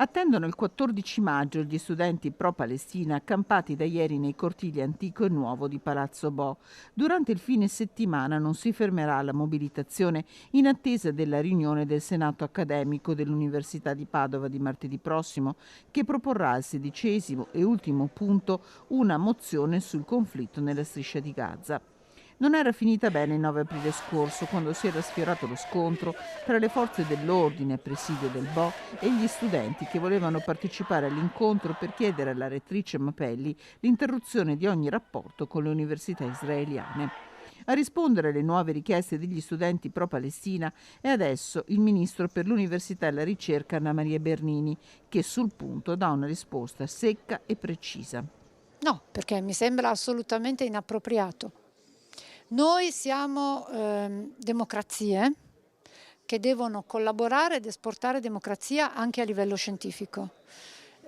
Attendono il 14 maggio gli studenti pro-Palestina accampati da ieri nei cortili antico e nuovo di Palazzo Bo. Durante il fine settimana non si fermerà la mobilitazione in attesa della riunione del Senato accademico dell'Università di Padova di martedì prossimo, che proporrà al 16° e ultimo punto una mozione sul conflitto nella striscia di Gaza. Non era finita bene il 9 aprile scorso, quando si era sfiorato lo scontro tra le forze dell'ordine, presidio del Bo, e gli studenti che volevano partecipare all'incontro per chiedere alla rettrice Mapelli l'interruzione di ogni rapporto con le università israeliane. A rispondere alle nuove richieste degli studenti pro-Palestina è adesso il ministro per l'Università e la Ricerca Anna Maria Bernini, che sul punto dà una risposta secca e precisa. No, perché mi sembra assolutamente inappropriato. Noi siamo democrazie che devono collaborare ed esportare democrazia anche a livello scientifico.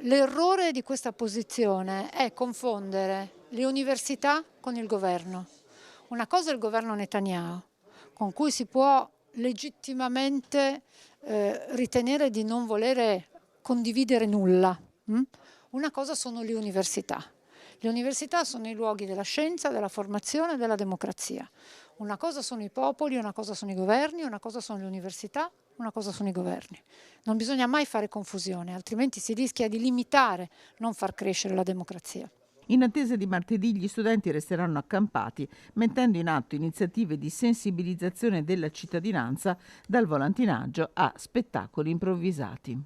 L'errore di questa posizione è confondere le università con il governo. Una cosa è il governo Netanyahu, con cui si può legittimamente ritenere di non volere condividere nulla. Una cosa sono le università. Le università sono i luoghi della scienza, della formazione e della democrazia. Una cosa sono i popoli, una cosa sono i governi, una cosa sono le università, una cosa sono i governi. Non bisogna mai fare confusione, altrimenti si rischia di limitare, non far crescere la democrazia. In attesa di martedì gli studenti resteranno accampati, mettendo in atto iniziative di sensibilizzazione della cittadinanza, dal volantinaggio a spettacoli improvvisati.